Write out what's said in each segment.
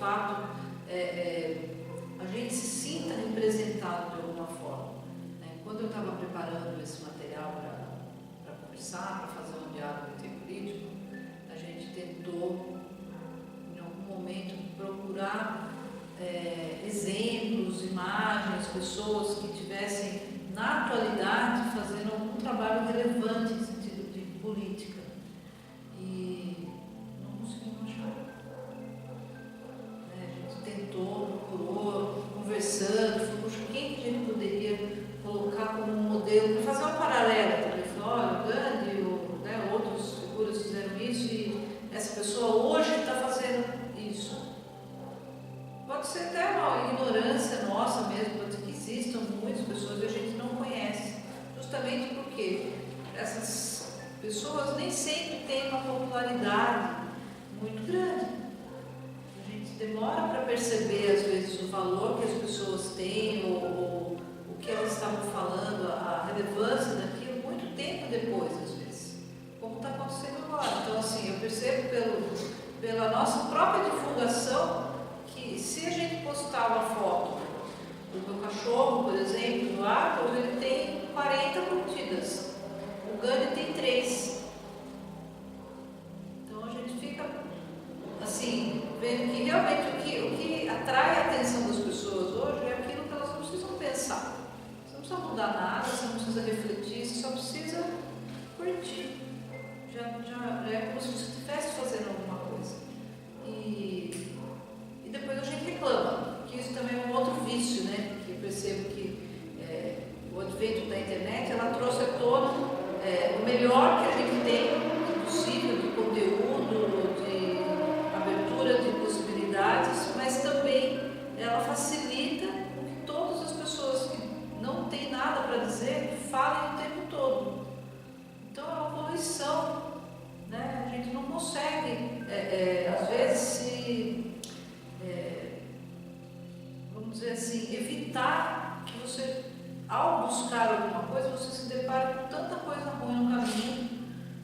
fato a gente se sinta representado de alguma forma. Quando eu estava preparando esse material para conversar, para fazer um diálogo interpolítico, a gente tentou, em algum momento, procurar exemplos, imagens, pessoas que tivessem, na atualidade, fazendo algum trabalho relevante em sentido de política. E não conseguimos achar. A gente tentou, procurou, conversando, falou, quem que a gente poderia colocar como um modelo, para fazer uma paralela também. Falou, olha, o Gandhi, outras figuras fizeram isso e essa pessoa hoje está fazendo isso. Pode ser até uma ignorância nossa mesmo, pode ser que existam muitas pessoas que a gente não conhece, justamente porque essas pessoas nem sempre têm uma popularidade muito grande. A gente demora para perceber, às vezes, o valor que as pessoas têm ou o que elas estavam falando, a relevância daquilo, muito tempo depois, às vezes, como está acontecendo agora. Então, assim, eu percebo pela nossa própria divulgação que se a gente postar uma foto do meu cachorro, por exemplo, do Atos, ele tem 40 curtidas, o Gandhi tem 3. Então a gente fica assim, vendo que realmente o que atrai a atenção das pessoas hoje é aquilo que elas não precisam pensar. Você não precisa mudar nada, você não precisa refletir, você só precisa curtir. Já é como se você estivesse fazendo alguma coisa. E depois a gente reclama, que isso também é um outro vício, né? Que eu percebo que o advento da internet, ela trouxe à tona o melhor que a gente tem de possível, de conteúdo, de abertura de possibilidades, mas também ela facilita que todas as pessoas que não têm nada para dizer falem o tempo todo. Então é uma poluição, né? A gente não consegue, às vezes, vamos dizer assim, evitar que você, ao buscar alguma coisa, você se depare com tanta coisa ruim no caminho,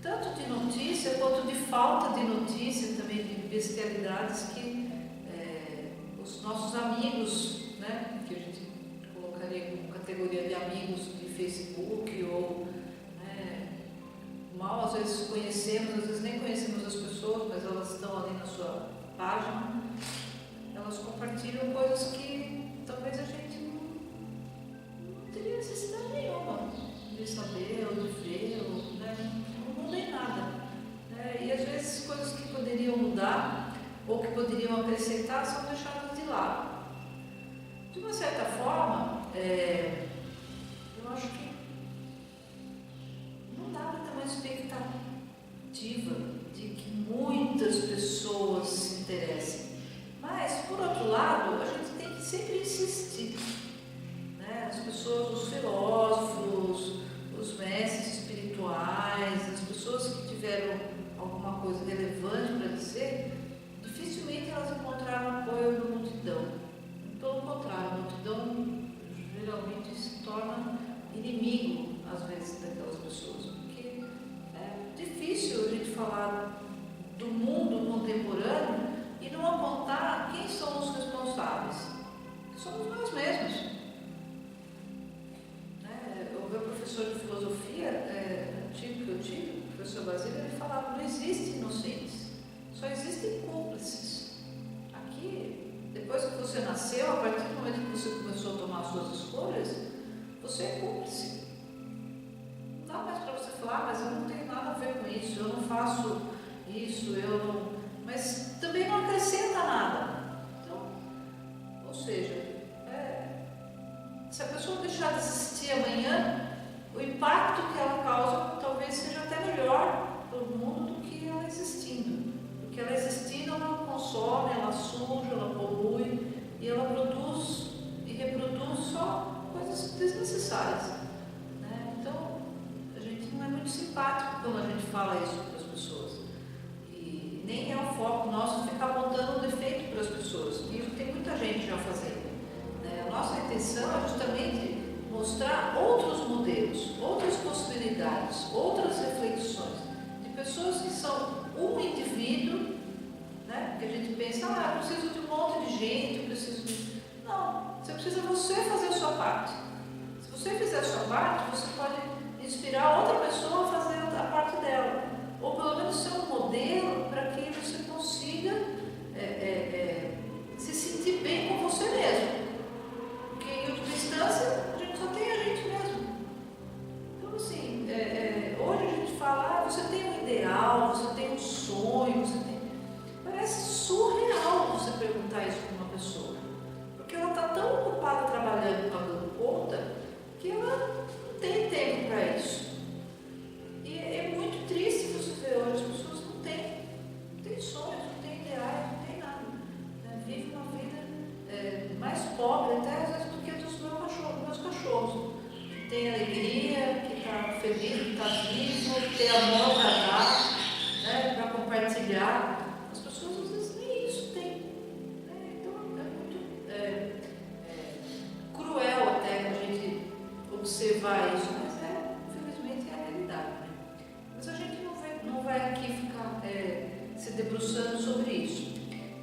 tanto de notícia quanto de falta de notícia, também de bestialidades que os nossos amigos, né, que a gente colocaria como categoria de amigos de Facebook ou mal às vezes conhecemos, às vezes nem conhecemos as pessoas, mas elas estão ali na sua página, elas compartilham coisas que talvez a gente não teria necessidade nenhuma de saber ou de ver, não muda em nada. E às vezes coisas que poderiam mudar ou que poderiam acrescentar são deixadas de lado. De uma certa forma, eu acho que não dá para ter uma expectativa de que muitas pessoas se interessem. Mas, por outro lado, a gente tem que sempre insistir. As pessoas, os filósofos, os mestres espirituais, as pessoas que tiveram alguma coisa relevante para dizer, dificilmente elas encontraram apoio da multidão. Pelo contrário, a multidão geralmente se torna inimigo, às vezes, daquelas pessoas, porque é difícil a gente falar do mundo contemporâneo e não apontar quem são os responsáveis. Somos nós mesmos. O meu professor de filosofia, antigo que eu tive, o professor Basílio, ele falava, não existe inocentes, só existem cúmplices. Aqui, depois que você nasceu, a partir do momento que você começou a tomar suas escolhas, você é cúmplice. Não dá mais para você falar, mas eu não tenho nada a ver com isso, eu não faço isso, eu não... Mas também não acrescenta nada. Então, ou seja, se a pessoa deixar de existir amanhã, o impacto que ela causa talvez seja até melhor para o mundo do que ela existindo. Porque ela existindo, ela consome, ela suja, ela polui e ela produz e reproduz só coisas desnecessárias. Então, a gente não é muito simpático quando a gente fala isso para as pessoas. E nem é o foco nosso ficar apontando o defeito para as pessoas. E isso tem muita gente já fazendo. A nossa intenção é justamente mostrar outros modelos, outras possibilidades, outras reflexões de pessoas que são um indivíduo, que a gente pensa, eu preciso de um gente, eu preciso de... Não, você precisa você fazer a sua parte. Se você fizer a sua parte, você pode inspirar outra pessoa a fazer a parte dela. Ou pelo menos ser um modelo para que você consiga se sentir bem com você mesmo. Porque em última instância, a gente só tem a gente mesmo. Então assim, hoje a gente fala, você tem um ideal, você tem um sonho, você tem... Parece surreal você perguntar isso para uma pessoa. Porque ela está tão ocupada trabalhando, pagando conta, que ela não tem tempo para isso. E é muito triste você ver hoje, as pessoas não têm sonhos, não têm ideais, não têm nada. Né? Vive uma vida mais pobre até às vezes do que a dos meus cachorros. Que tem alegria, que está feliz, que está vivo, que tem amor para dar, né? Para compartilhar. As pessoas às vezes nem isso têm. Né? Então é muito cruel até a gente observar isso, mas infelizmente é a realidade. Né? Mas a gente não vai aqui ficar se debruçando sobre isso.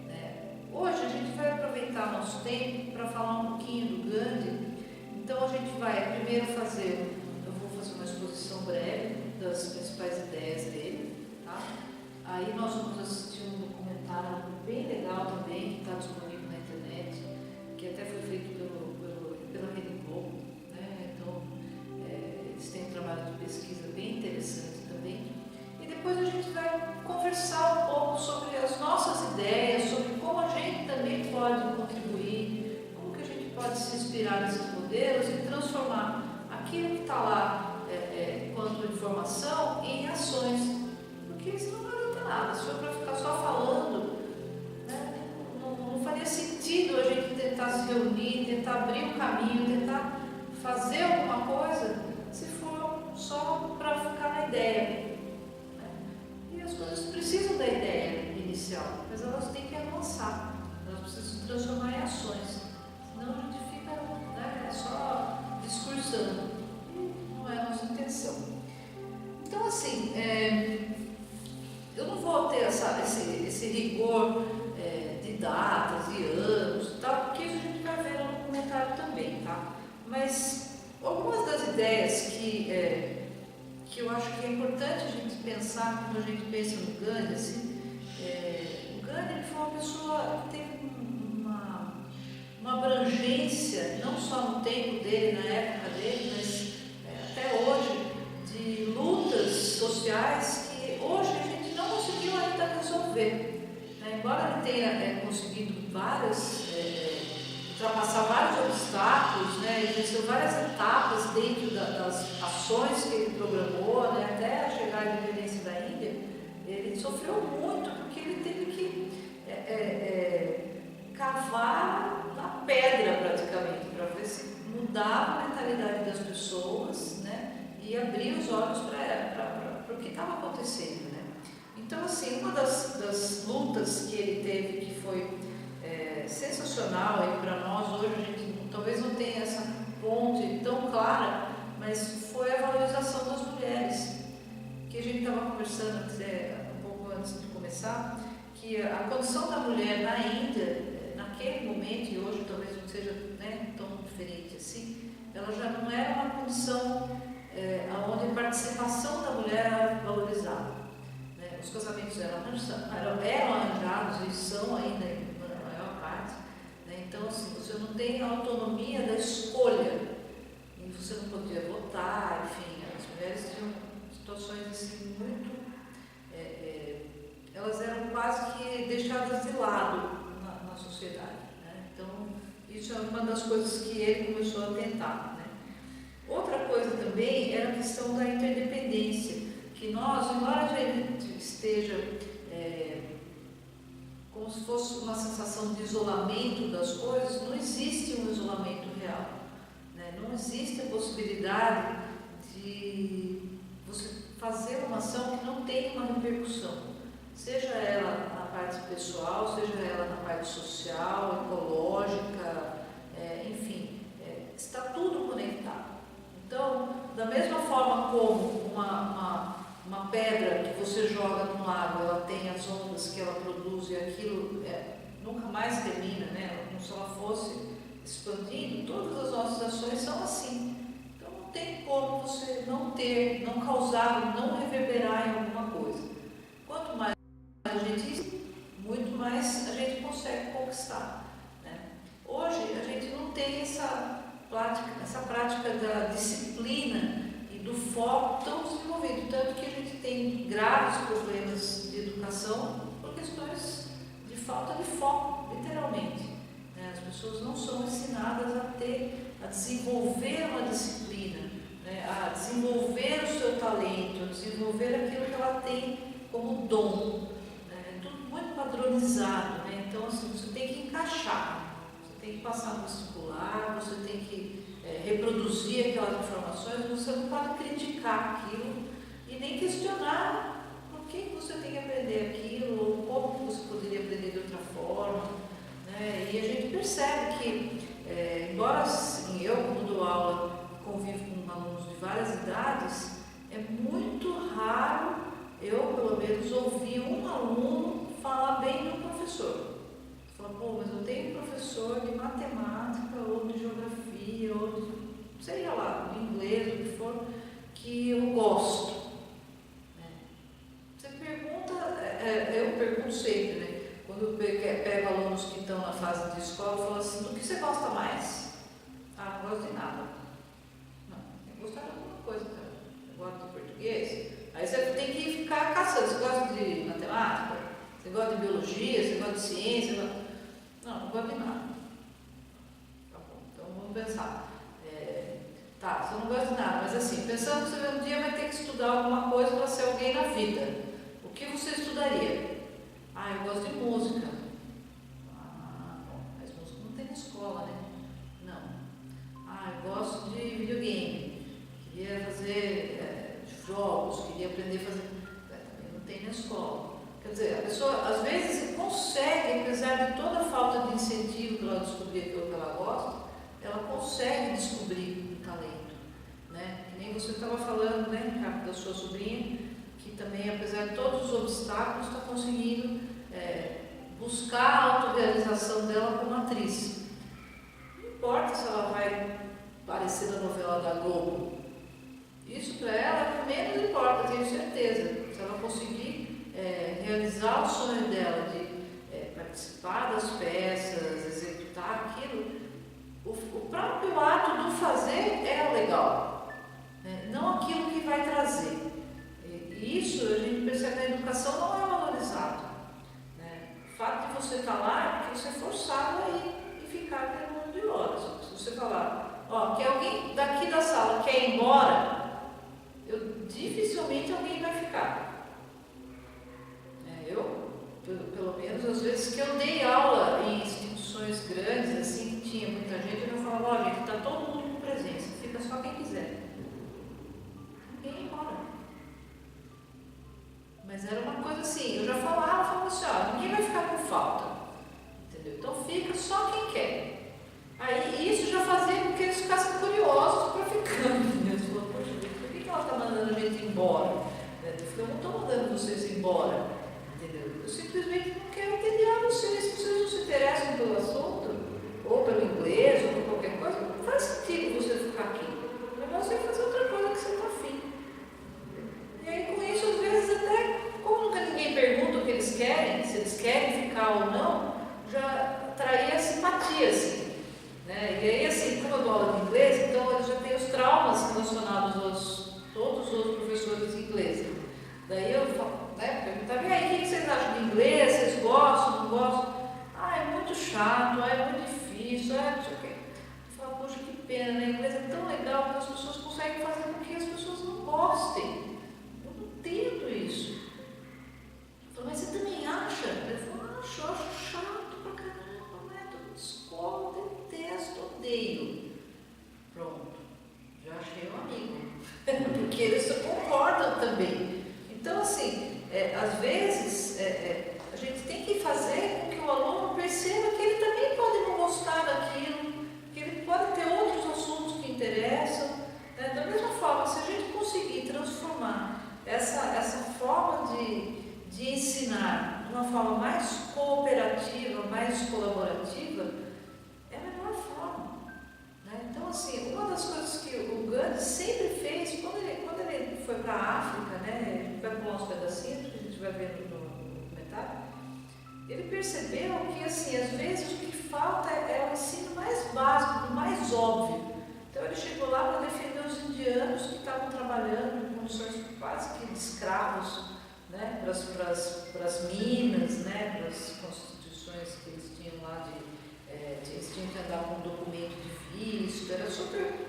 Né? Hoje a gente vai aproveitar nosso tempo para falar um pouquinho do Gandhi. Então a gente vai primeiro eu vou fazer uma exposição breve das principais ideias dele, tá? Aí nós vamos assistir um documentário bem legal também, que está disponível na internet, que até foi feito pela Rede Globo, né? Então eles têm um trabalho de pesquisa bem interessante também. E depois a gente vai conversar um pouco sobre as nossas ideias, sobre como a gente também pode contribuir, como que a gente pode se inspirar nesses modelos e transformar aquilo que está lá enquanto informação em ações, porque senão não adianta nada. Se for para ficar só falando, né, não faria sentido a gente tentar se reunir, tentar abrir um caminho, tentar fazer alguma coisa, se for só para ficar na ideia. E as coisas precisam da ideia inicial, mas elas têm que avançar, elas precisam se transformar em ações, senão a gente fica só discursando, e não é a nossa intenção. Então assim, eu não vou ter esse rigor de datas e anos e tal, porque isso a gente vai ver no documentário também, tá? Mas algumas das ideias que eu acho que é importante a gente pensar quando a gente pensa no Gandhi, assim, o Gandhi ele foi uma pessoa que teve uma abrangência, não só no tempo dele, na época dele, mas até hoje, de lutas sociais que hoje a gente não conseguiu ainda resolver. Né? Embora ele tenha conseguido ultrapassar vários obstáculos, né? Ele venceu várias etapas dentro das ações que ele programou, né? Até chegar à independência da Índia, ele sofreu muito porque ele teve que cavar na pedra praticamente, para ver se mudava a mentalidade das pessoas, né? E abrir os olhos para o que estava acontecendo. Né? Então, assim, uma das lutas que ele teve, que foi sensacional para nós, hoje a gente talvez não tenha essa ponte tão clara, mas foi a valorização das mulheres, que a gente estava conversando um pouco antes de começar, que a condição da mulher na Índia, naquele momento, e hoje talvez não seja tão diferente assim, ela já não era uma condição onde a participação da mulher era valorizada. Né? Os casamentos eram arranjados e são ainda na maior parte. Né? Então, assim, você não tem a autonomia da escolha, e você não podia votar, enfim, as mulheres tinham situações assim muito... elas eram quase que deixadas de lado na sociedade. Né? Então, isso é uma das coisas que ele começou a tentar. Né? Outra coisa também era a questão da interdependência, que nós, embora a gente esteja como se fosse uma sensação de isolamento das coisas, não existe um isolamento real. Né? Não existe a possibilidade de você fazer uma ação que não tem uma repercussão, seja ela na parte pessoal, seja ela na parte social, ecológica, enfim, está tudo conectado. Então, da mesma forma como uma pedra que você joga no lago, ela tem as ondas que ela produz e aquilo nunca mais termina, né? expandindo, todas as nossas ações são assim. Então não tem como você não ter, não causar, não reverberar em alguma coisa. Quanto mais a gente, muito mais a gente consegue conquistar, né? Hoje a gente não tem essa prática da disciplina e do foco tão desenvolvido, tanto que a gente tem graves problemas de educação por questões de falta de foco, literalmente, né? As pessoas não são ensinadas a desenvolver uma disciplina, né? A desenvolver o seu talento, a desenvolver aquilo que ela tem como dom, né? Tudo muito padronizado, né? Então assim, você tem que encaixar, você tem que passar no vestibular, você tem que reproduzir aquelas informações, você não pode criticar aquilo e nem questionar por que você tem que aprender aquilo ou como você poderia aprender de outra forma, né? E a gente percebe que, embora assim, eu, quando dou aula, convivo com alunos de várias idades, é muito raro eu, pelo menos, ouvir um aluno falar bem do professor. Fala, pô, mas eu tenho um professor de matemática ou de geografia ou de, sei lá, de inglês, o que for, que eu gosto. Você pergunta, eu pergunto sempre, né? Quando eu pego alunos que estão na fase de escola, eu falo assim, do que você gosta mais? Ah, não gosto de nada. Não, tem que gostar de alguma coisa, cara. Eu gosto de português. Aí você tem que ficar caçando. Você gosta de matemática? Você gosta de biologia? Você gosta de ciência? Não, não gosto de nada. Tá bom, então vamos pensar. Tá, você não gosta de nada, mas assim, pensando que você um dia vai ter que estudar alguma coisa para ser alguém na vida. O que você estudaria? Ah, eu gosto de música. Ah, bom, mas música não tem na escola, né? Não. Ah, eu gosto de videogame. Queria fazer jogos, queria aprender a fazer. Também não tem na escola. Quer dizer, a pessoa às vezes consegue, apesar de toda a falta de incentivo para ela descobrir aquilo que ela gosta, ela consegue descobrir o talento, né? Que nem você estava falando, né, Ricardo, da sua sobrinha, que também, apesar de todos os obstáculos, está conseguindo buscar a autorrealização dela como atriz. Não importa se ela vai aparecer na novela da Globo. Isso para ela é o que menos importa, tenho certeza. Se ela conseguir realizar o sonho dela de participar das peças, executar aquilo, o próprio ato do fazer é legal, né? Não aquilo que vai trazer. E isso a gente percebe que a educação não é valorizado, né? O fato de você estar lá é que você é forçado a ir e ficar pelo mundo de horas. Se você falar, que alguém daqui da sala quer ir embora, dificilmente alguém vai ficar. Eu, pelo menos, às vezes que eu dei aula em instituições grandes, assim, que tinha muita gente, eu falava, gente, está todo mundo com presença, fica só quem quiser. Ninguém ia embora. Mas era uma coisa assim, eu já falava assim, ninguém vai ficar com falta. Entendeu? Então fica só quem quer. Aí isso já fazia com que eles ficassem curiosos para ficar. Eles falaram, poxa, por que ela está mandando a gente embora? Eu não estou mandando vocês embora. Entendeu? Eu simplesmente não quero entender vocês. Se vocês não se interessam pelo assunto, ou pelo inglês, ou por qualquer coisa, não faz sentido você ficar aqui. O negócio é fazer outra coisa que você está afim. E aí com isso, às vezes, até como nunca ninguém pergunta o que eles querem, se eles querem ficar ou não, já traía simpatia, assim. Né? E aí, assim, como eu dou aula de inglês, então eu já tenho os traumas relacionados aos todos os outros professores de inglês. Daí eu perguntava, e aí, o que vocês acham de inglês? Vocês gostam, não gostam? É muito chato, é muito difícil, não sei o quê. Eu falo, poxa, que pena, né? Inglês é tão legal que as pessoas conseguem fazer com que as pessoas não gostem. Eu não entendo isso. Eu falo, mas você também acha? Eu falo, acho chato pra caramba, né? Tô na escola, detesto, odeio. Pronto, já achei um amigo. Porque eles concordam também. Então, assim, às vezes, a gente tem que fazer com que o aluno perceba que ele também pode não gostar daquilo, que ele pode ter outros assuntos que interessam. Né? Da mesma forma, se a gente conseguir transformar essa forma de ensinar de uma forma mais cooperativa, mais colaborativa, é a melhor forma. vai ver no documentário, ele percebeu que, assim, às vezes o que falta é o ensino mais básico, o mais óbvio. Então ele chegou lá para defender os indianos que estavam trabalhando em condições quase que de escravos, né, para as minas, né, para as constituições que eles tinham lá, eles tinham que andar com um documento de visto, era super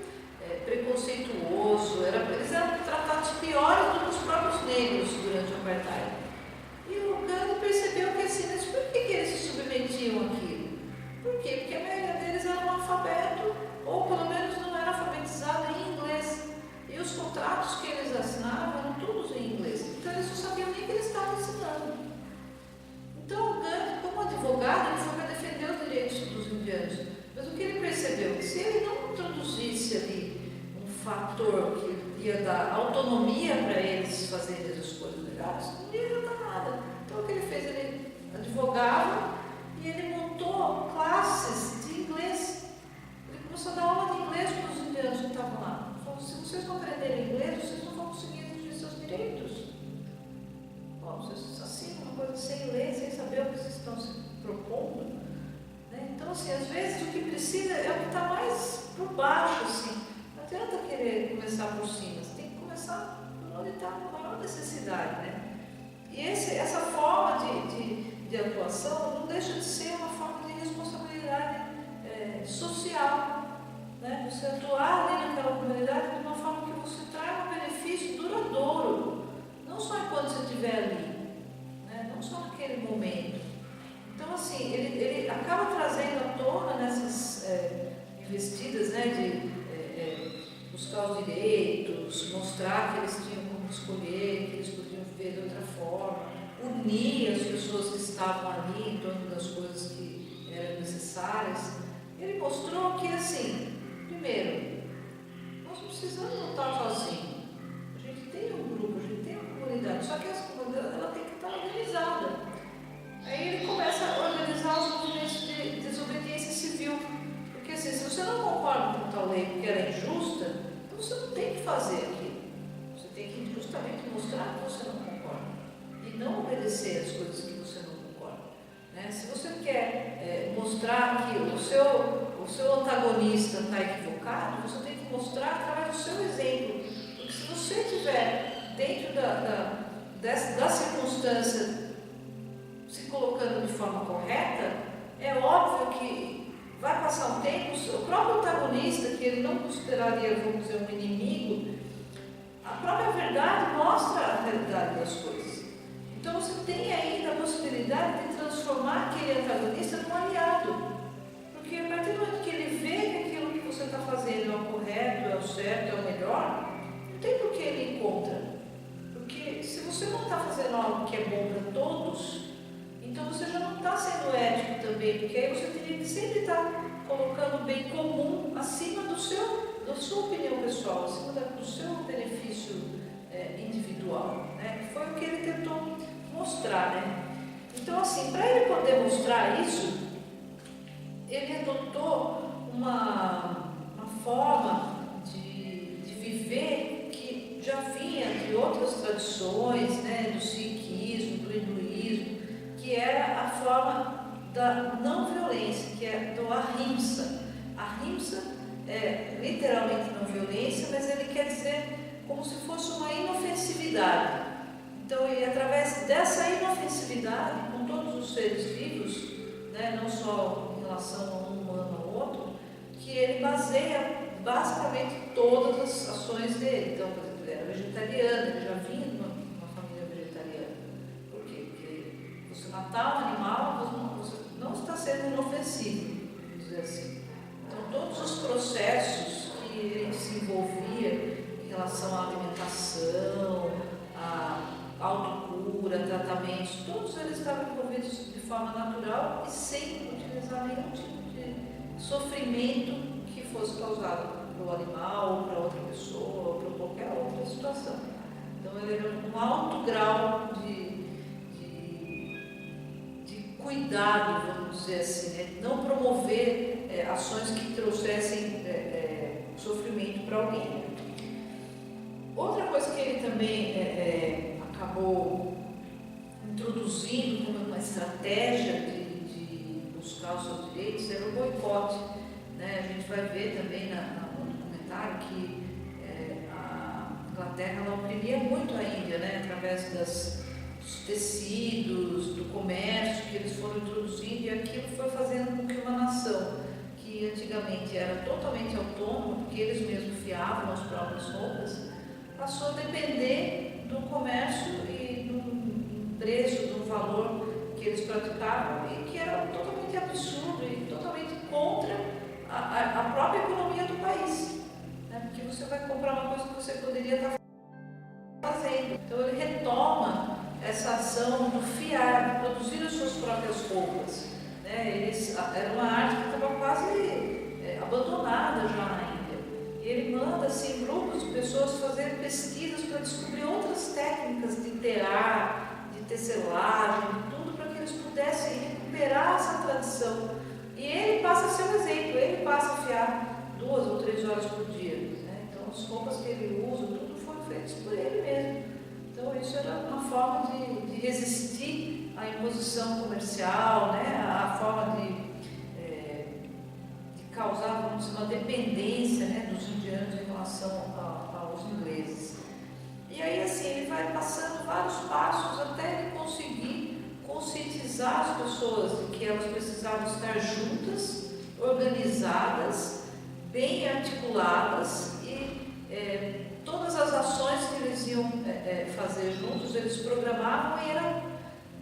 preconceituoso, eles eram tratados piores do que os próprios negros durante o apartheid. E o Gandhi percebeu que, assim, mas por que eles se submetiam àquilo? Por quê? Porque a maioria deles era analfabeto, ou pelo menos não era alfabetizado em inglês. E os contratos que eles assinavam eram todos em inglês. Então eles não sabiam nem o que eles estavam ensinando. Então o Gandhi, como advogado, ele foi para defender os direitos dos indianos. Mas o que ele percebeu? Que se ele não introduzisse ali um fator que ia dar autonomia para eles fazerem as escolhas legais, não ia adiantar nada. Então o que ele fez? Ele advogava e ele montou classes de inglês. Ele começou a dar aula de inglês para os indianos que estavam lá. Ele falou: se vocês não aprenderem inglês, vocês não vão conseguir exigir seus direitos. Bom, vocês assinam uma coisa sem ler, sem saber o que vocês estão se propondo. Né? Então, assim, às vezes o que precisa é o que está mais por baixo, assim. Não adianta querer começar por cima, você tem que começar por onde está a maior necessidade, né? E essa forma de atuação não deixa de ser uma forma de responsabilidade social, né? Você atuar ali naquela comunidade de uma forma que você traga um benefício duradouro, não só enquanto você estiver ali, né? Não só naquele momento. Então, assim, ele acaba trazendo à tona nessas investidas, né, de buscar os direitos, mostrar que eles tinham como escolher, que eles podiam viver de outra forma, unir as pessoas que estavam ali em torno das coisas que eram necessárias. Ele mostrou que, assim, primeiro, nós não precisamos não estar sozinhos. A gente tem um grupo, a gente tem uma comunidade, só que essa comunidade ela tem que estar organizada. Aí ele começa a organizar os movimentos de desobediência civil. Porque, assim, se você não concorda com tal lei porque ela é injusta, então você não tem que fazer aquilo. Você tem que justamente mostrar que você não concorda e não obedecer às coisas que você não concorda. Né? Se você quer mostrar que o seu antagonista está equivocado, você tem que mostrar através do seu exemplo. Porque se você estiver dentro da circunstância se colocando de forma correta, é óbvio que vai passar um tempo, o próprio antagonista, que ele não consideraria, vamos dizer, um inimigo, a própria verdade mostra a realidade das coisas. Então você tem ainda a possibilidade de transformar aquele antagonista num aliado. Porque a partir do momento que ele vê que aquilo que você está fazendo é o correto, é o certo, é o melhor, não tem por que ele ir contra. Porque se você não está fazendo algo que é bom para todos, então você já não está sendo ético também, porque aí você teria que sempre estar colocando o bem comum acima da sua opinião pessoal, acima do seu benefício individual, né? Que foi o que ele tentou mostrar, né? Então, assim, para ele poder mostrar isso, ele adotou uma forma de viver que já vinha de outras tradições, né? Do sikhismo, do hinduísmo, que era a forma da não violência, que é do ahimsa. Ahimsa é literalmente não violência, mas ele quer dizer como se fosse uma inofensividade. Então, ele, através dessa inofensividade com todos os seres vivos, né, não só em relação a um humano ao outro, que ele baseia basicamente todas as ações dele. Então, por exemplo, ele era vegetariano, ele já vinha de uma família vegetariana. Por quê? Porque você matar um animal, você não está sendo inofensivo, vamos dizer assim. Então, todos os processos que ele desenvolvia em relação à alimentação, à autocura, tratamentos, todos eles estavam envolvidos de forma natural e sem utilizar nenhum tipo de sofrimento que fosse causado para o animal, para outra pessoa, ou para qualquer outra situação. Então, ele era um alto grau de cuidado, vamos dizer assim, né? Não promover ações que trouxessem sofrimento para alguém. Outra coisa que ele também acabou introduzindo como uma estratégia de buscar os seus direitos era o boicote. Né? A gente vai ver também no documentário que a Inglaterra ela oprimia muito a Índia, né? Através dos tecidos, do comércio que eles foram introduzindo, e aquilo foi fazendo com que uma nação que antigamente era totalmente autônoma, porque eles mesmos fiavam as próprias roupas, passou a depender do comércio e do preço, do valor que eles praticavam, e que era totalmente absurdo e totalmente contra a própria economia do país, né? Porque você vai comprar uma coisa que você poderia estar fazendo. Então ele retoma essa ação do fiar, de produzir as suas próprias roupas. Né? Era uma arte que estava quase abandonada já na Índia. E ele manda assim, grupos de pessoas fazerem pesquisas para descobrir outras técnicas de tear, de tecelagem, de tudo, para que eles pudessem recuperar essa tradição. E ele passa a ser um exemplo, ele passa a fiar 2 ou 3 horas por dia. Né? Então as roupas que ele usa, tudo foram feitas por ele mesmo. Então isso era uma forma de resistir à imposição comercial, né? A forma de causar, vamos dizer, uma dependência, né, dos indianos em relação aos ingleses. E aí assim, ele vai passando vários passos até ele conseguir conscientizar as pessoas de que elas precisavam estar juntas, organizadas, bem articuladas e todas as ações que eles iam fazer juntos, eles programavam e era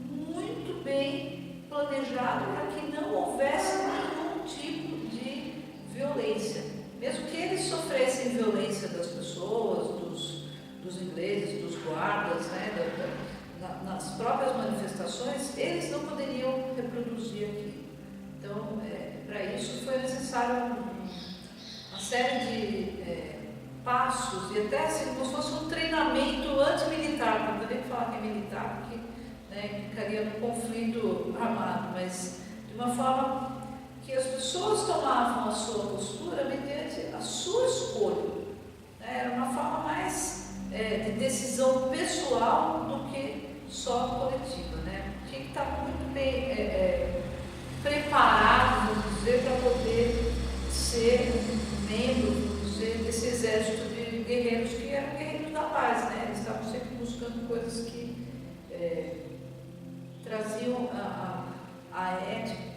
muito bem planejado para que não houvesse nenhum tipo de violência. Mesmo que eles sofressem violência das pessoas, dos ingleses, dos guardas, né, nas próprias manifestações, eles não poderiam reproduzir aquilo. Então, para isso foi necessário uma série de passos e até assim, como se fosse um treinamento antimilitar. Não vou nem falar que é militar, porque ficaria no conflito armado, mas de uma forma que as pessoas tomavam a sua postura mediante a sua escolha. Era uma forma mais de decisão pessoal do que só coletiva. Né? Tinha que estar muito bem preparado, vamos dizer, para poder ser membro, vamos dizer, desse exército de guerreiros que eram guerreiros da paz. Né? Eles estavam sempre buscando coisas que traziam a ética,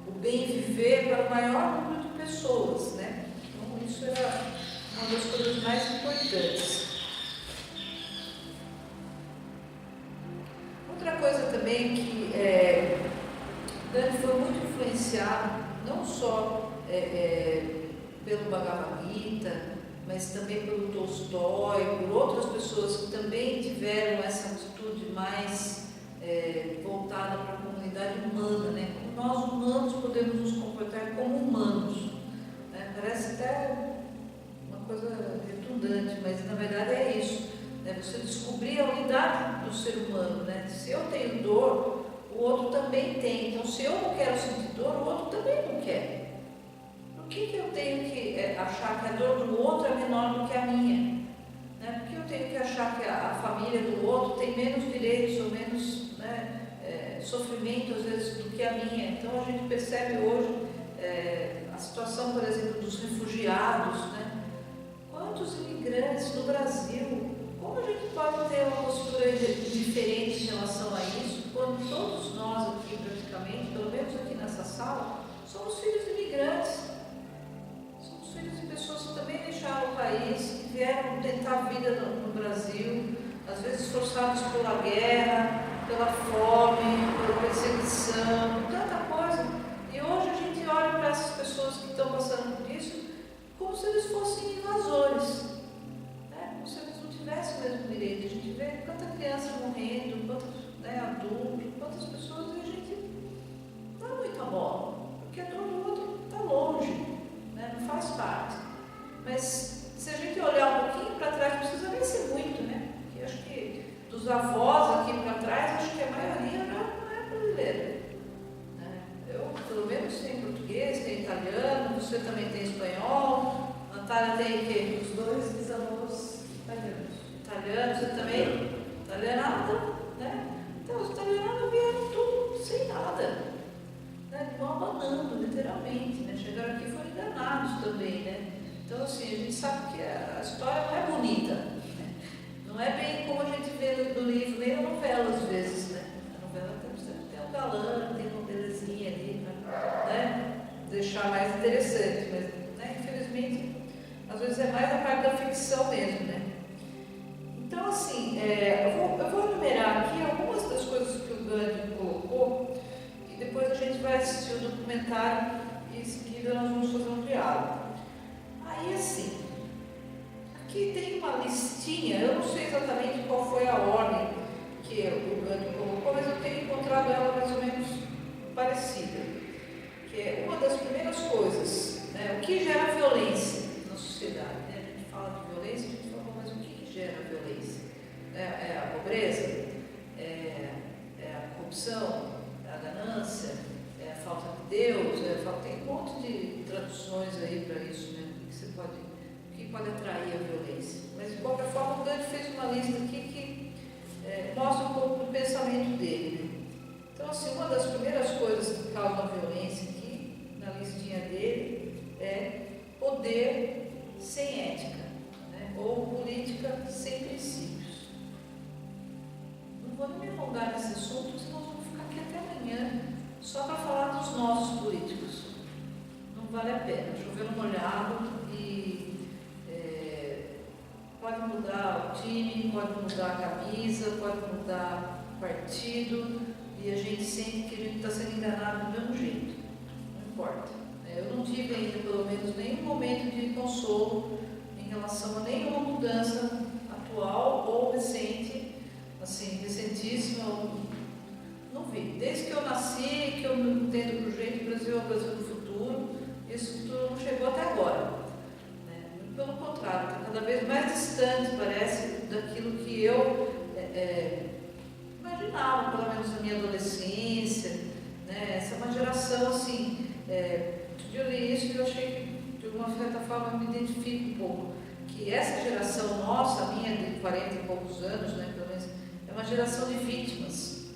o bem viver para o maior número de pessoas, né? Então isso era uma das coisas mais importantes. Outra coisa também que Gandhi foi muito influenciado, não só pelo Bhagavad Gita, mas também pelo Tolstói, por outras pessoas que também tiveram essa atitude mais voltada para a comunidade humana, né? Como nós humanos podemos nos comportar como humanos. Né? Parece até uma coisa redundante, mas na verdade é isso. Né? Você descobrir a unidade do ser humano. Né? Se eu tenho dor, o outro também tem. Então, se eu não quero sentir dor, o outro também não quer. Por que eu tenho que achar que a dor do outro é menor do que a minha? Né? Por que eu tenho que achar que a família do outro tem menos direitos ou menos sofrimento, às vezes, do que a minha? Então, a gente percebe hoje a situação, por exemplo, dos refugiados. Né? Quantos imigrantes no Brasil? Como a gente pode ter uma postura diferente em relação a isso, quando todos nós aqui, praticamente, pelo menos aqui nessa sala, somos filhos de imigrantes? Somos filhos de pessoas que também deixaram o país, que vieram tentar a vida no Brasil, às vezes forçados pela guerra, pela fome, pela perseguição, tanta coisa. E hoje a gente olha para essas pessoas que estão passando por isso como se eles fossem invasores, né? Como se eles não tivessem o mesmo direito. A gente vê quanta criança morrendo, quantos adultos, quantas pessoas, e a gente não dá muita bola, porque a dor do outro está longe, né? Não faz parte. Mas se a gente olhar um pouquinho para trás, não precisa nem ser muito, né? Porque acho que dos avós aqui para trás, acho que a maioria não é brasileira. Né? Eu, pelo menos, tenho português, tenho italiano, você também tem espanhol, a Natália tem o quê? Os 2 bisavós italianos. Italiano, você também? italianada, né? Então os italianados vieram tudo sem nada, né? De mão abanando, literalmente, né? Chegaram aqui e foram enganados também, né? Então assim, a gente sabe que a história não é bonita, né? Não é bem como a gente vê no livro, nem na novela às vezes, né? A novela tem um galã, tem uma belezinha ali, né? Deixar mais interessante, mas né? Infelizmente às vezes é mais a parte da ficção mesmo, né? Então, assim, eu vou enumerar aqui algumas das coisas que o Gandhi colocou e depois a gente vai assistir o documentário e em seguida nós vamos fazer um diálogo. Aí, assim, aqui tem uma listinha, eu não sei exatamente qual foi a ordem que o Gandhi colocou, mas eu tenho encontrado ela mais ou menos parecida, que é uma das primeiras coisas, né? O que gera violência na sociedade, né? A gente fala de violência, a gente fala, mas o que gera violência? É a pobreza? É a corrupção? É a ganância? É a falta de Deus? Tem um monte de traduções aí para isso, né? O que pode atrair a violência? Mas de qualquer forma, o Gandhi fez uma lista aqui que mostra um pouco do pensamento dele, né? Então, assim, uma das primeiras coisas que causam violência aqui, na listinha dele, é poder sem ética, né? Ou política sem princípios. Não vou nem me alongar nesse assunto, senão nós vamos ficar aqui até amanhã, só para falar dos nossos políticos. Não vale a pena, chover no molhado e pode mudar o time, pode mudar a camisa, pode mudar o partido, e a gente sente que a gente está sendo enganado do mesmo jeito. Não importa. Eu não tive ainda, pelo menos, nenhum momento de consolo em relação a nenhuma mudança atual ou recente, assim, recentíssima. Não vi. Desde que eu nasci, que eu me entendo por jeito, o Brasil é o Brasil do futuro, esse futuro não chegou até agora. Pelo contrário, está cada vez mais distante, parece, daquilo que eu imaginava, pelo menos na minha adolescência, né? Essa é uma geração, assim, eu li isso e eu achei que, de alguma certa forma, eu me identifico um pouco, que essa geração nossa, a minha de 40 e poucos anos, né, pelo menos, é uma geração de vítimas,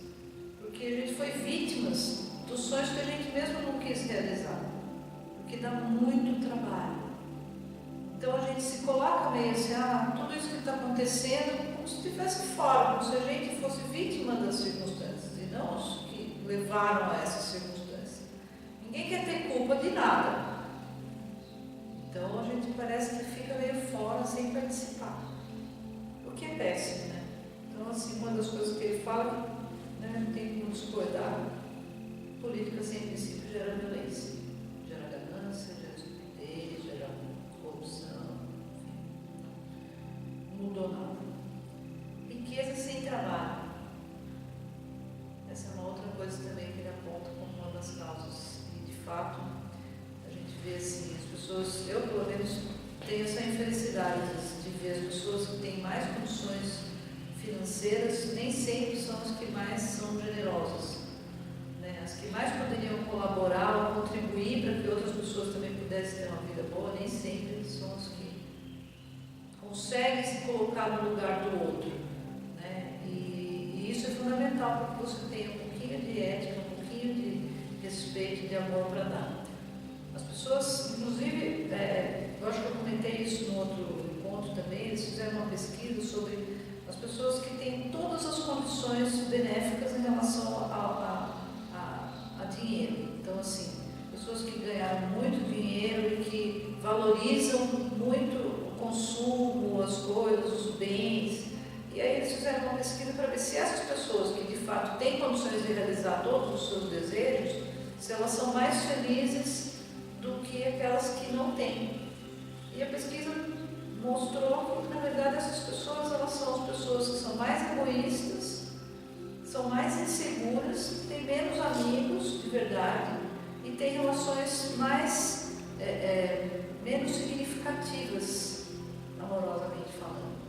porque a gente foi vítimas dos sonhos que a gente mesmo não quis realizar, porque dá muito trabalho. Então a gente se coloca meio assim, tudo isso que está acontecendo, como se estivesse fora, como se a gente fosse vítima das circunstâncias, e não os que levaram a essas circunstâncias. Ninguém quer ter culpa de nada. Então a gente parece que fica meio fora sem participar, o que é péssimo, né? Então, assim, uma das coisas que ele fala, né, não tem como discordar, política sem princípio gera violência, gera ganância, gera estupidez, gera corrupção, enfim, não mudou nada. Riqueza sem trabalho. Essa é uma outra coisa também que ele aponta como uma das causas. E, de fato, a gente vê assim, as pessoas, eu pelo menos tenho essa infelicidade de ver as pessoas que têm mais condições financeiras, nem sempre são as que mais são generosas, né? As que mais poderiam colaborar ou contribuir para que outras pessoas também pudessem ter uma vida boa, nem sempre são as que conseguem se colocar no lugar do outro, né? E isso é fundamental para que você tenha um pouquinho de ética, um pouquinho de respeito e de amor para dar. As pessoas, inclusive, eu acho que eu comentei isso no outro encontro também, eles fizeram uma pesquisa sobre as pessoas que têm todas as condições benéficas em relação a dinheiro. Então, assim, pessoas que ganharam muito dinheiro e que valorizam muito o consumo, as coisas, os bens. E aí eles fizeram uma pesquisa para ver se essas pessoas que de fato têm condições de realizar todos os seus desejos, se elas são mais felizes do que aquelas que não têm. E a pesquisa mostrou que, na verdade, essas pessoas, elas são as pessoas que são mais egoístas, são mais inseguras, têm menos amigos de verdade e têm relações mais, menos significativas, amorosamente falando.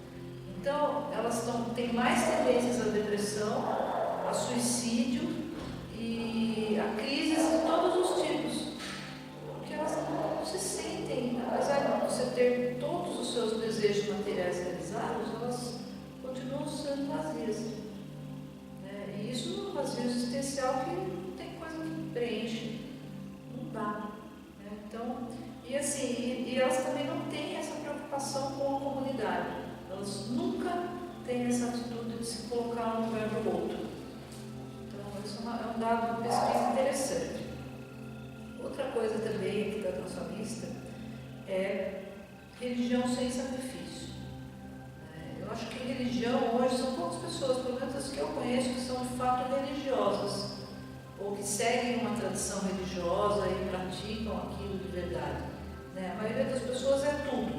Então, elas têm mais tendências à depressão, a suicídio e a crises de todos os tipos, porque elas não se sentem, apesar de você ter todos os seus desejos materiais realizados, elas continuam sendo vazias. que não tem coisa que preenche, não dá. Né? Então, e assim, e elas também não têm essa preocupação com a comunidade. Elas nunca têm essa atitude de se colocar no lugar do outro. Então, isso é um dado de pesquisa interessante. Outra coisa também aqui da nossa lista é religião sem sacrifício. Eu acho que religião hoje são poucas pessoas, pelo menos as que eu conheço, que são de fato religiosas, ou que seguem uma tradição religiosa e praticam aquilo de verdade. A maioria das pessoas é tudo,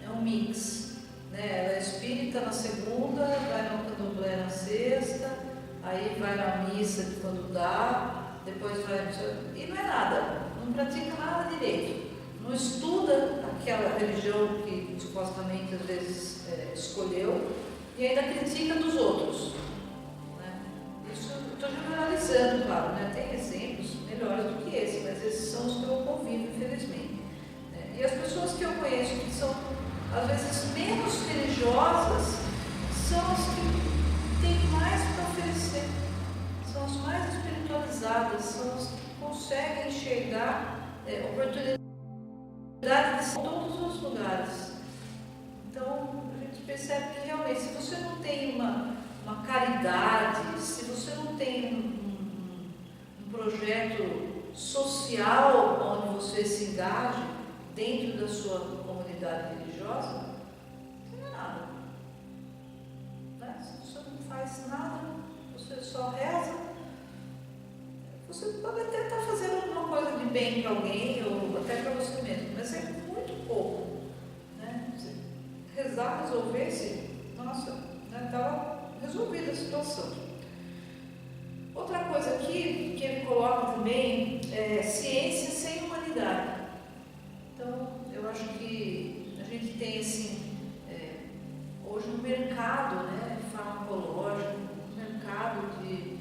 é um mix. Ela é espírita na segunda, vai no candomblé na sexta, aí vai na missa de quando dá, depois vai. E não é nada, não pratica nada direito, não estuda aquela religião que supostamente às vezes escolheu e ainda critica dos outros. Isso estou generalizando, claro, tem exemplos melhores do que esse, mas esses são os que eu convivo, infelizmente. E as pessoas que eu conheço que são às vezes menos religiosas são as que têm mais para oferecer, são as mais espiritualizadas, são as que conseguem enxergar oportunidades em todos os lugares. Então a gente percebe que realmente, se você não tem uma caridade, se você não tem um projeto social onde você se engaje dentro da sua comunidade religiosa, não é nada. Se você não faz nada, você só reza, você pode até estar fazendo alguma coisa de bem para alguém ou até para você mesmo, mas é muito pouco. Se rezar, resolvesse, nossa, estava resolvida a situação. Outra coisa aqui que ele coloca também é ciência sem humanidade. Então, eu acho que a gente tem assim, hoje no mercado farmacológico, no mercado de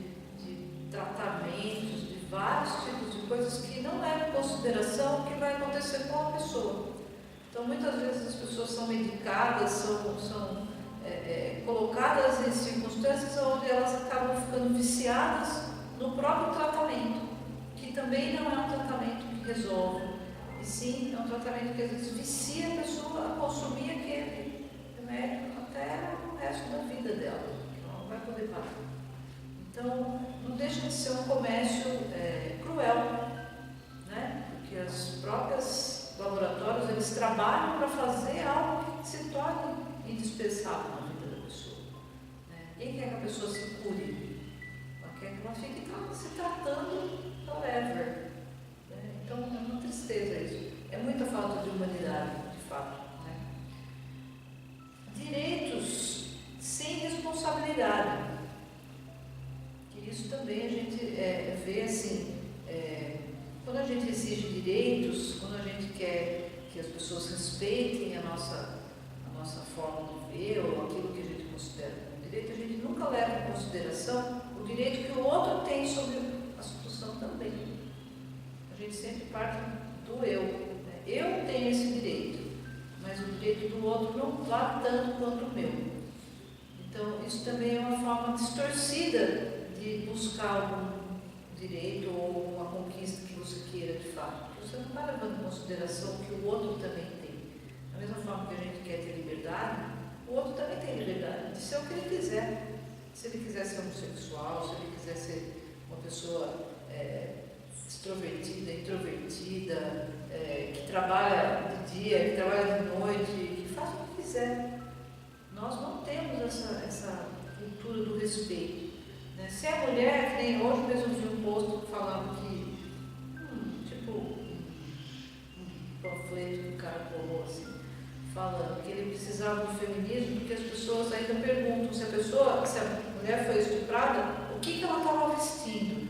tratamentos, de vários tipos de coisas que não levam em consideração o que vai acontecer com a pessoa. Então, muitas vezes as pessoas são medicadas, são colocadas em circunstâncias onde elas acabam ficando viciadas no próprio tratamento, que também não é um tratamento que resolve, e sim é um tratamento que às vezes vicia a pessoa a consumir aquele remédio até o resto da vida dela, que ela não vai poder parar. Então, não deixa de ser um comércio cruel, porque as próprias laboratórios, eles trabalham para fazer algo que se torne indispensável na vida da pessoa. Quem quer que a pessoa se cure? Ela quer que ela fique se tratando forever. Então, é uma tristeza isso. É muita falta de humanidade, de fato. Direitos sem responsabilidade. Que isso também a gente vê assim, quando a gente exige direitos, quando a gente quer que as pessoas respeitem a nossa forma de ver ou aquilo que a gente considera como direito, a gente nunca leva em consideração o direito que o outro tem sobre a situação também. A gente sempre parte do eu. Eu tenho esse direito, mas o direito do outro não vale tanto quanto o meu. Então, isso também é uma forma distorcida de buscar algum direito ou uma conquista que você queira de fato. Você não está levando em consideração que o outro também tem. Da mesma forma que a gente quer ter liberdade, o outro também tem liberdade de ser o que ele quiser. Se ele quiser ser homossexual, se ele quiser ser uma pessoa extrovertida, introvertida, que trabalha de dia, que trabalha de noite, que faz o que quiser. Nós não temos essa cultura do respeito. Se a mulher, que nem hoje mesmo vi um post falando que, um panfleto que o cara colou assim, falando que ele precisava do feminismo, porque as pessoas ainda perguntam se a mulher foi estuprada, o que ela estava vestindo.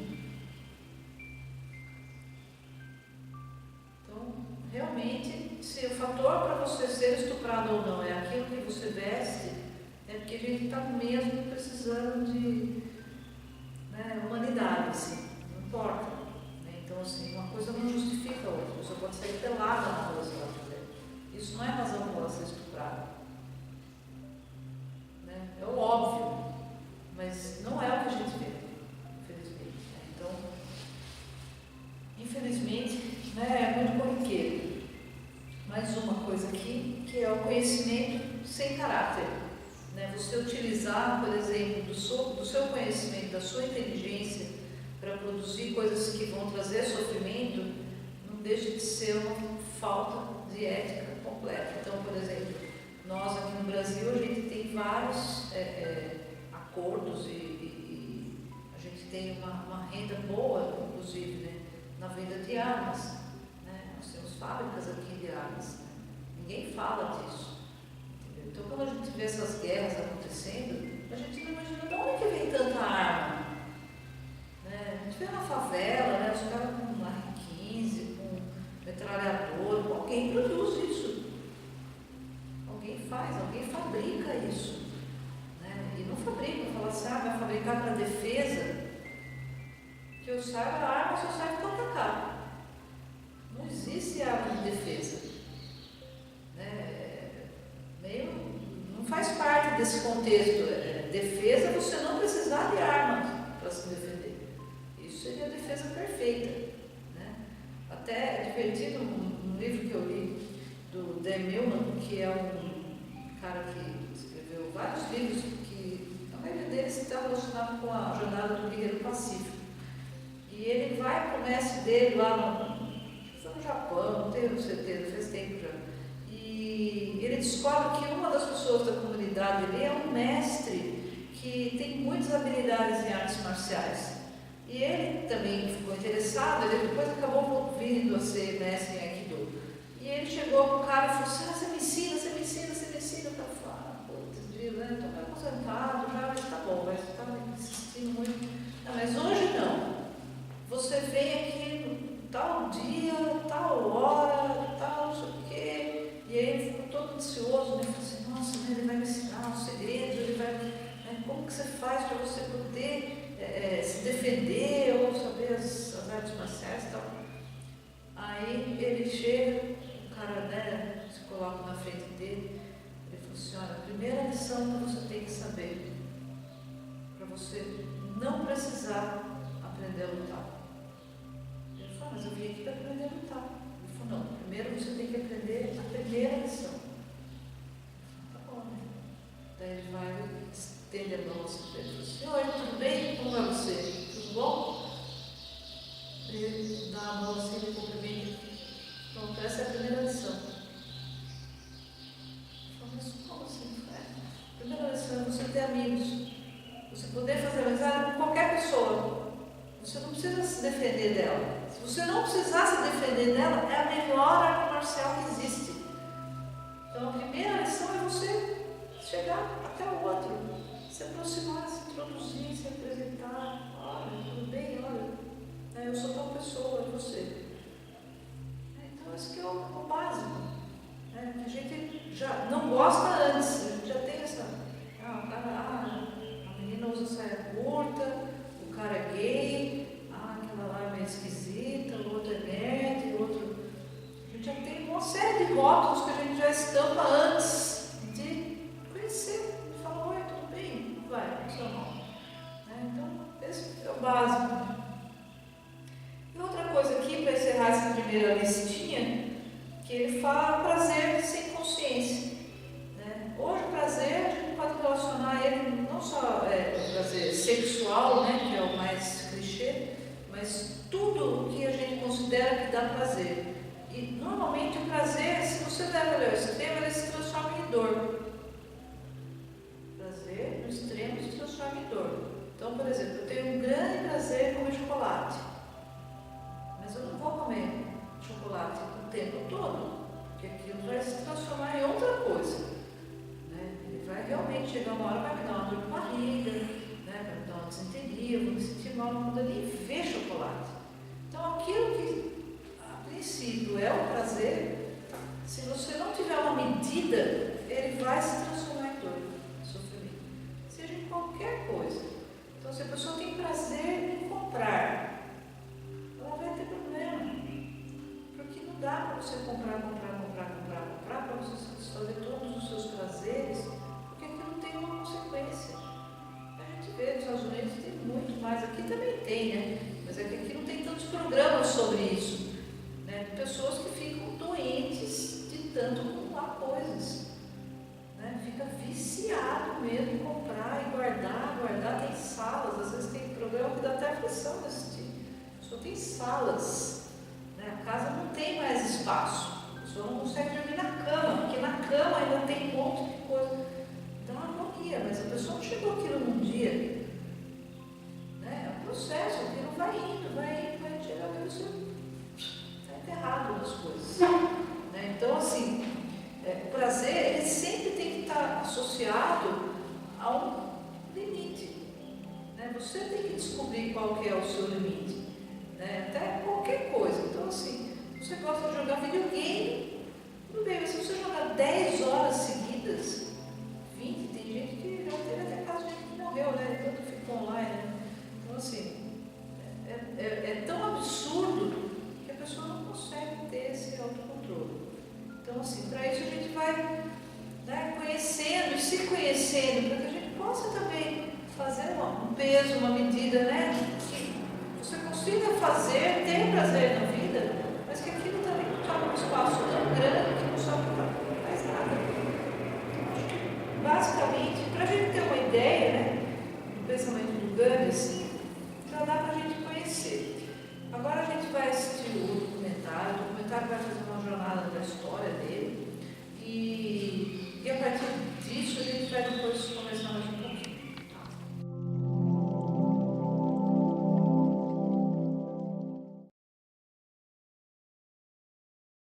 Então, realmente, se o fator para você ser estuprado ou não é aquilo que você veste, é porque a gente está mesmo precisando de humanidade, assim, não importa. Então, assim, uma coisa não justifica a outra. A pessoa pode sair pelada na rua se ela quiser. Isso não é razão para ela ser estuprada. É o óbvio, mas não é o que a gente vê, infelizmente. Então, muito corriqueiro. Mais uma coisa aqui, que é o conhecimento sem caráter. Né? Você utilizar, por exemplo, do seu conhecimento, da sua inteligência, para produzir coisas que vão trazer sofrimento, não deixa de ser uma falta de ética completa. Então, por exemplo, nós aqui no Brasil, a gente tem vários acordos e a gente tem uma renda boa, inclusive, né, na venda de armas. Né? Nós temos fábricas aqui de armas. Né? Ninguém fala disso. Entendeu? Então, quando a gente vê essas guerras acontecendo, a gente não imagina de onde que vem tanta arma. Né? A gente vê na favela, né, os caras com R15, com metralhador, alguém produz isso. Alguém faz, alguém fabrica isso. Né? E não fabrica, fala assim, vai fabricar para defesa, que eu saiba, a arma só serve para atacar. Não existe arma de defesa. Né? Não faz parte desse contexto. Defesa, você não precisar de arma para se defender. Isso seria a defesa perfeita. Né? Até é divertido um livro que eu li do Dan Millman, que é um cara que escreveu vários livros que a maioria deles está relacionado com a jornada do Guerreiro Pacífico. E ele vai para o mestre dele lá no Japão, não tenho certeza, faz tempo já. E ele descobre que uma das pessoas da comunidade ali é um mestre que tem muitas habilidades em artes marciais. E ele também ficou interessado, ele depois acabou vindo a ser mestre em Aikido. E ele chegou para o cara e falou assim, você me ensina para falar, putz, né? Estou meio aposentado já, mas tá bom, mas está me insistindo muito. Não, mas hoje não. Você vem aqui tal dia, tal hora, tal não sei o quê. E aí ele ficou todo ansioso, né? Falei assim, nossa, ele vai me ensinar os segredos, ele vai. Né? Como que você faz para você poder se defender ou saber as artes marciais e tal? Aí ele chega, o cara, né, se coloca na frente dele, ele falou assim, olha, a primeira lição que você tem que saber, para você não precisar aprender a lutar. Ele falou, mas eu vim aqui para aprender a lutar. Ele falou, não, primeiro você tem que aprender a primeira lição. Tá bom, né? Daí ele vai estender a mão assim para ele. Ele falou assim, oi, tudo bem? Como vai você? Tudo bom? Ele dá a mão assim, ele cumprimenta. Pronto, essa é a primeira lição. Ele falou, mas como assim? A primeira lição é você ter amigos. Você poder fazer amizade com qualquer pessoa. Você não precisa se defender dela. Se você não precisar se defender dela, é a melhor arte marcial que existe. Então a primeira lição é você chegar até o outro, se aproximar, se introduzir, se apresentar. Olha, tudo bem? Olha, eu sou tal pessoa, é você. Então esse que é o básico. Que a gente já não gosta antes, a gente já tem essa. A menina usa saia curta, o cara é gay, aquela lá é meio esquisita, o outro é nerd, o outro. A gente já tem uma série de rótulos que a gente já estampa antes de conhecer. A gente fala, oi, tudo bem? Como vai? Como é o seu nome? Então, esse é o básico. E outra coisa aqui, para encerrar essa primeira listinha, que ele fala prazer sem consciência. Hoje o prazer, a gente pode relacionar ele não só o prazer sexual, né, que é o mais clichê, mas tudo o que a gente considera que dá prazer. E normalmente o prazer, se você leva ele ao extremo, ele se transforma em dor. Prazer no extremo se transforma em dor. Então, por exemplo, eu tenho um grande prazer em comer chocolate, mas eu não vou comer chocolate o tempo todo, porque aquilo vai se transformar em outra coisa. Ele vai realmente chegar uma hora, vai me dar uma dor de barriga, vai me dar uma desinteria, eu vou me sentir mal, não vou nem ver chocolate. Então, aquilo que a princípio é o prazer, se você não tiver uma medida, ele vai se transformar em dor, em sofrimento. Seja em qualquer coisa. Então, se a pessoa tem prazer em comprar, ela vai ter problema. Porque não dá para você comprar para você satisfazer todos os seus prazeres, porque aquilo tem uma consequência. A gente vê nos Estados Unidos tem muito mais, aqui também tem, né? Mas é que aqui não tem tantos programas sobre isso. Pessoas salas, né? A casa não tem mais espaço, a pessoa não consegue dormir na cama, porque na cama ainda tem um monte de coisa. Então ela morria, mas a pessoa não chegou aquilo num dia. Né? É um processo, aquilo vai indo, vai chegar a você está enterrado nas coisas. Né? Então, assim, o prazer, ele sempre tem que estar associado a um limite. Né? Você tem que descobrir qual que é o seu limite. Né? Até qualquer coisa. Então, assim, você gosta de jogar videogame, tudo bem, mas se você jogar 10 horas seguidas, 20, tem gente que já teve até caso de gente que morreu, né? Tanto ficou online, né? Então, assim, é tão absurdo que a pessoa não consegue ter esse autocontrole. Então, assim, para isso a gente vai, né, conhecendo e se conhecendo, para que a gente possa também fazer um peso, uma medida, né? Que você consiga fazer, ter prazer na